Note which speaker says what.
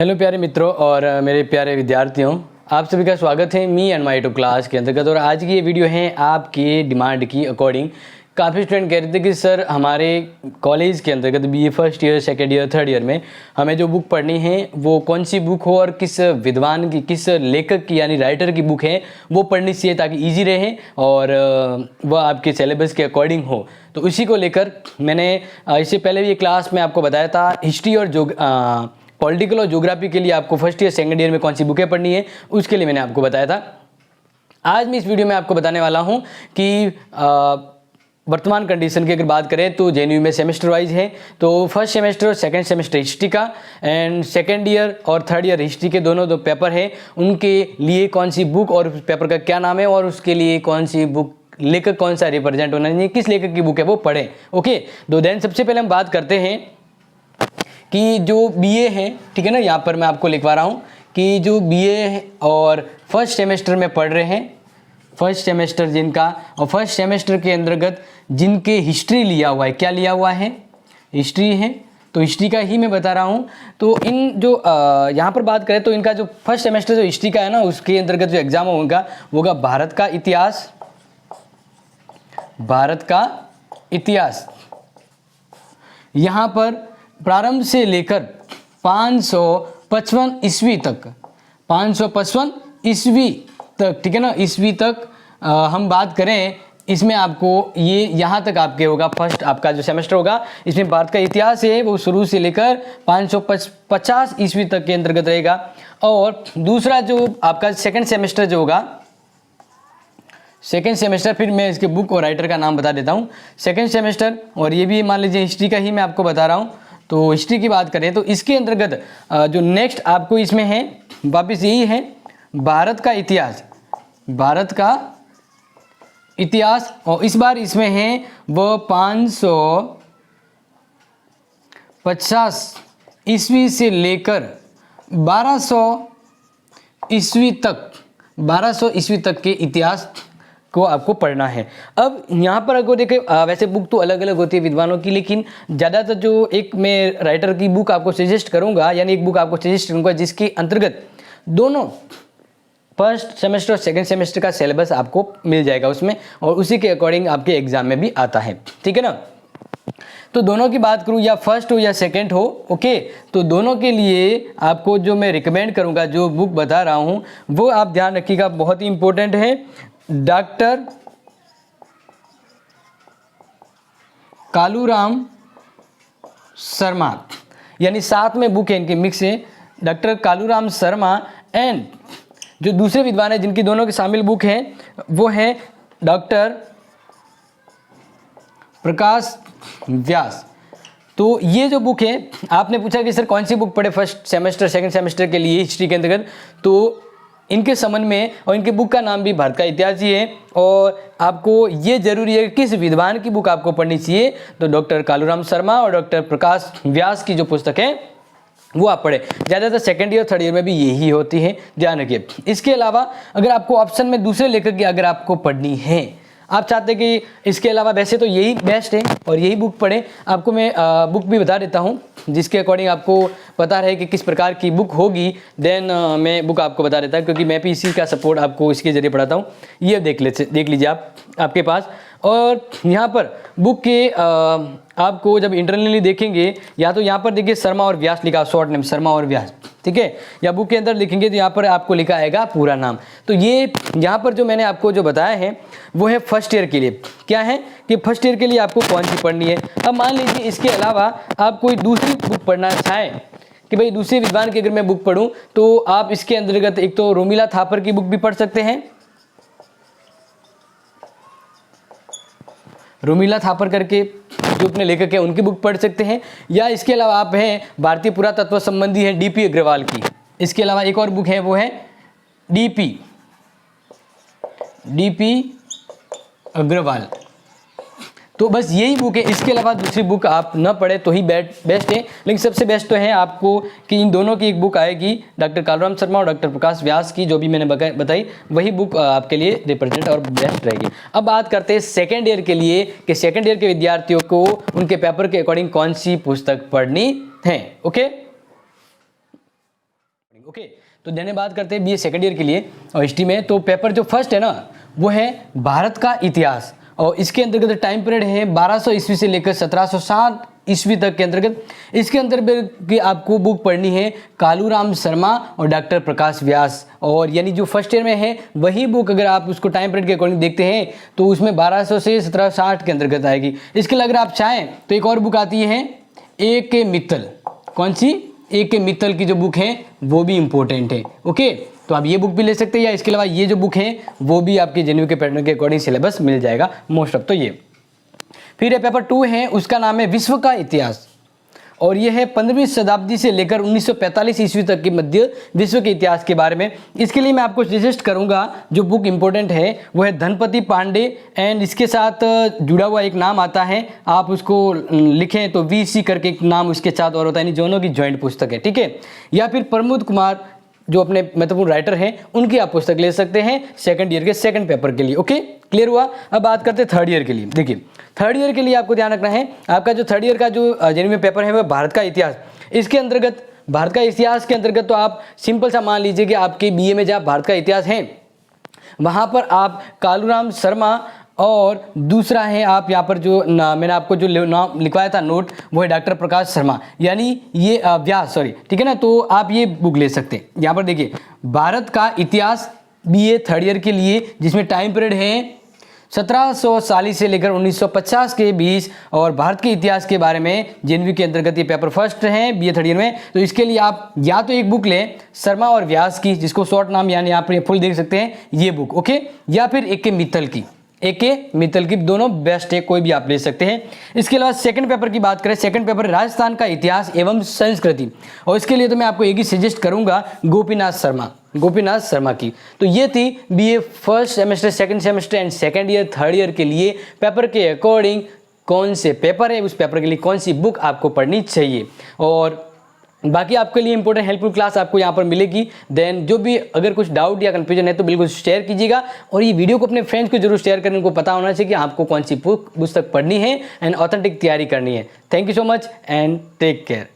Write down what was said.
Speaker 1: Hello प्यारे मित्रों और मेरे प्यारे विद्यार्थियों, आप सभी का स्वागत है me and my to class के अंतर्गत। और आज की ये वीडियो है आपकी डिमांड की अकॉर्डिंग। काफ़ी स्टूडेंट कह रहे थे कि सर हमारे कॉलेज के अंतर्गत BA first year, second year, third year में हमें जो बुक पढ़नी है वो कौन सी बुक हो और किस विद्वान की, किस लेखक की यानी राइटर की बुक है वो पढ़नी चाहिए ताकि ईजी रहे और वह आपके सिलेबस के अकॉर्डिंग हो। तो उसी को लेकर मैंने इससे पहले भी क्लास में आपको बताया था हिस्ट्री और पॉलिटिकल और ज्योग्राफी के लिए आपको फर्स्ट ईयर सेकंड ईयर में कौन सी बुकें पढ़नी है उसके लिए मैंने आपको बताया था। आज मैं इस वीडियो में आपको बताने वाला हूं कि वर्तमान कंडीशन की अगर बात करें तो जेएनयू में सेमेस्टर वाइज है। तो फर्स्ट सेमेस्टर और सेकंड सेमेस्टर हिस्ट्री का एंड सेकंड ईयर और थर्ड ईयर हिस्ट्री के दोनों पेपर हैं, उनके लिए कौन सी बुक और उस पेपर का क्या नाम है और उसके लिए कौन सी बुक लेखक कौन सा रिप्रेजेंट होना चाहिए, किस लेखक की बुक है वो पढ़ें। ओके, तो देन सबसे पहले हम बात करते हैं कि जो बीए है, ठीक है ना, यहाँ पर मैं आपको लिखवा रहा हूँ कि जो बीए और फर्स्ट सेमेस्टर में पढ़ रहे हैं, फर्स्ट सेमेस्टर जिनका और फर्स्ट सेमेस्टर के अंतर्गत जिनके हिस्ट्री लिया हुआ है, क्या लिया हुआ है, हिस्ट्री है, तो हिस्ट्री का ही मैं बता रहा हूँ। तो इन जो यहाँ पर बात करें तो इनका जो फर्स्ट सेमेस्टर जो हिस्ट्री का है ना, उसके अंतर्गत जो एग्जाम होगा वो होगा भारत का इतिहास, भारत का इतिहास। यहाँ पर प्रारंभ से लेकर 555 ईस्वी तक, 555 ईस्वी तक, ठीक है ना, ईस्वी तक हम बात करें, इसमें आपको ये यहाँ तक आपके होगा फर्स्ट आपका जो सेमेस्टर होगा, इसमें भारत का इतिहास है वो शुरू से लेकर 550 ईस्वी तक के अंतर्गत रहेगा। और दूसरा जो आपका सेकंड सेमेस्टर जो होगा, सेकेंड सेमेस्टर, फिर मैं इसके बुक और राइटर का नाम बता देता हूँ। सेकेंड सेमेस्टर और ये भी मान लीजिए हिस्ट्री का ही मैं आपको बता रहा हूँ। तो हिस्ट्री की बात करें तो इसके अंतर्गत जो नेक्स्ट आपको इसमें है वापस यही है भारत का इतिहास, भारत का इतिहास। और इस बार इसमें है वो 550 ईस्वी से लेकर 1200 ईस्वी तक, 1200 ईस्वी तक के इतिहास को आपको पढ़ना है। अब यहाँ पर अगर देखें वैसे बुक तो अलग अलग होती है विद्वानों की, लेकिन ज़्यादातर जो एक मैं राइटर की बुक आपको सजेस्ट करूँगा, यानी एक बुक आपको सजेस्ट करूँगा जिसके अंतर्गत दोनों फर्स्ट सेमेस्टर और सेकंड सेमेस्टर का सिलेबस आपको मिल जाएगा उसमें, और उसी के अकॉर्डिंग आपके एग्जाम में भी आता है, ठीक है ना। तो दोनों की बात करूँ, या फर्स्ट हो या सेकंड हो, ओके, तो दोनों के लिए आपको जो मैं रिकमेंड करूँगा, जो बुक बता रहा हूँ वो आप ध्यान रखिएगा, बहुत ही इंपॉर्टेंट है। डॉक्टर कालूराम शर्मा, यानी साथ में बुक है इनके मिक्स है, डॉक्टर कालूराम शर्मा एंड जो दूसरे विद्वान है जिनकी दोनों के शामिल बुक है वो है डॉक्टर प्रकाश व्यास। तो ये जो बुक है, आपने पूछा कि सर कौन सी बुक पढ़े फर्स्ट सेमेस्टर सेकंड सेमेस्टर के लिए हिस्ट्री के अंतर्गत, तो इनके संबंध में, और इनके बुक का नाम भी भारत का इतिहास ही है, और आपको ये जरूरी है कि किस विद्वान की बुक आपको पढ़नी चाहिए, तो डॉक्टर कालूराम शर्मा और डॉक्टर प्रकाश व्यास की जो पुस्तक है वो आप पढ़े। ज़्यादातर सेकंड ईयर थर्ड ईयर में भी यही होती है, ध्यान रखिए। इसके अलावा अगर आपको ऑप्शन में दूसरे लेखक की अगर आपको पढ़नी है, आप चाहते हैं कि इसके अलावा, वैसे तो यही बेस्ट है और यही बुक पढ़ें, आपको मैं बुक भी बता देता हूँ जिसके अकॉर्डिंग आपको पता रहे कि किस प्रकार की बुक होगी, देन मैं बुक आपको बता देता हूँ, क्योंकि मैं भी इसी का सपोर्ट आपको इसके जरिए पढ़ाता हूँ। ये देख लीजिए आप आपके पास। और यहाँ पर बुक के आपको जब इंटरनली देखेंगे, या तो यहाँ पर देखिए शर्मा और व्यास लिखा, शॉर्ट नेम शर्मा और व्यास, ठीक है, या बुक के अंदर लिखेंगे तो यहाँ पर आपको लिखा आएगा पूरा नाम। तो ये यहाँ पर जो मैंने आपको जो बताया है वो है फर्स्ट ईयर के लिए। क्या है कि फर्स्ट ईयर के लिए आपको कौन सी पढ़नी है। अब मान लीजिए इसके अलावा आप कोई दूसरी बुक पढ़ना चाहें कि भाई दूसरे विद्वान की अगर मैं बुक पढ़ूँ, तो आप इसके अंतर्गत एक तो रोमिला थापर की बुक भी पढ़ सकते हैं, रोमिला थापर करके जो अपने लेखक है उनकी बुक पढ़ सकते हैं, या इसके अलावा आप हैं भारतीय पुरातत्व संबंधी है डीपी अग्रवाल की। इसके अलावा एक और बुक है वो है डीपी अग्रवाल। तो बस यही बुक है, इसके अलावा दूसरी बुक आप न पढ़े तो ही बेस्ट है। लेकिन सबसे बेस्ट तो है आपको कि इन दोनों की एक बुक आएगी, डॉक्टर कालूराम शर्मा और डॉक्टर प्रकाश व्यास की, जो भी मैंने बताई वही बुक आपके लिए रिप्रेजेंट और बेस्ट रहेगी। अब बात करते हैं सेकेंड ईयर के लिए कि सेकेंड ईयर के विद्यार्थियों को उनके पेपर के अकॉर्डिंग कौन सी पुस्तक पढ़नी है। ओके, ओके तो देने बात करते हैं बीए सेकंड ईयर के लिए और हिस्ट्री में। तो पेपर जो फर्स्ट है ना वो है भारत का इतिहास और इसके अंतर्गत टाइम पीरियड है 1200 ईस्वी से लेकर 1760 ईस्वी तक के अंतर्गत। इसके अंतर्गत की आपको बुक पढ़नी है कालूराम शर्मा और डॉक्टर प्रकाश व्यास, और यानी जो फर्स्ट ईयर में है वही बुक अगर आप उसको टाइम पीरियड के अकॉर्डिंग देखते हैं तो उसमें 1200 से 1760 के अंतर्गत आएगी। इसके लिए अगर आप चाहें तो एक और बुक आती है ए के मित्तल। कौन सी? ए के मित्तल की जो बुक है वो भी इंपॉर्टेंट है। ओके तो आप ये बुक भी ले सकते हैं या इसके अलावा ये जो बुक है वो भी आपके जेएनयू के पैटर्न के अकॉर्डिंग सिलेबस मिल जाएगा मोस्ट ऑफ। तो ये फिर पेपर 2 है, उसका नाम है विश्व का इतिहास और ये है 15वीं शताब्दी से लेकर 1945 ईस्वी तक के मध्य विश्व के इतिहास के बारे में। इसके लिए मैं आपको सजेस्ट करूंगा जो बुक इंपॉर्टेंट है वो है धनपति पांडे एंड इसके साथ जुड़ा हुआ एक नाम आता है, आप उसको लिखें तो वीसी करके एक नाम उसके साथ और होता है, दोनों की ज्वाइंट पुस्तक है, ठीक है। या फिर प्रमोद कुमार जो अपने महत्वपूर्ण राइटर हैं उनकी आप पुस्तक ले सकते हैं सेकंड ईयर के सेकंड पेपर के लिए। ओके क्लियर हुआ। अब बात करते हैं थर्ड ईयर के लिए। देखिए थर्ड ईयर के लिए आपको ध्यान रखना है, आपका जो थर्ड ईयर का जो जेएनयू में पेपर है वह भारत का इतिहास। इसके अंतर्गत भारत का इतिहास के अंतर्गत तो आप सिंपल सा मान लीजिए कि आपके बीए में जहाँ भारत का इतिहास है वहाँ पर आप कालूराम शर्मा और दूसरा है आप यहाँ पर जो मैंने आपको जो नाम लिखवाया था नोट वो है डॉक्टर प्रकाश शर्मा यानी ये व्यास, सॉरी, ठीक है ना। तो आप ये बुक ले सकते हैं। यहाँ पर देखिए भारत का इतिहास बीए थर्ड ईयर के लिए जिसमें टाइम पीरियड है 1740 से लेकर 1950 के बीच और भारत के इतिहास के बारे में जेएनयू के अंतर्गत ये पेपर फर्स्ट है बीए थर्ड ईयर में। तो इसके लिए आप या तो एक बुक लें शर्मा और व्यास की जिसको शॉर्ट नाम यानी आप फुल देख सकते हैं ये बुक, ओके, या फिर एक के मित्तल की, एक के मित्तल की, दोनों बेस्ट है, कोई भी आप ले सकते हैं। इसके अलावा सेकंड पेपर की बात करें, सेकंड पेपर राजस्थान का इतिहास एवं संस्कृति और इसके लिए तो मैं आपको एक ही सजेस्ट करूंगा गोपीनाथ शर्मा की। तो ये थी BA first semester, second semester and second year third year के लिए पेपर के अकॉर्डिंग कौन से पेपर है उस पेपर के लिए कौन सी बुक आपको पढ़नी चाहिए। और बाकी आपके लिए इंपॉर्टेंट हेल्पफुल क्लास आपको यहाँ पर मिलेगी। देन जो भी अगर कुछ डाउट या कंफ्यूजन है तो बिल्कुल शेयर कीजिएगा और ये वीडियो को अपने फ्रेंड्स को जरूर शेयर करें, उनको पता होना चाहिए कि आपको कौन सी पुस्तक पढ़नी है एंड ऑथेंटिक तैयारी करनी है। Thank you so much and take care.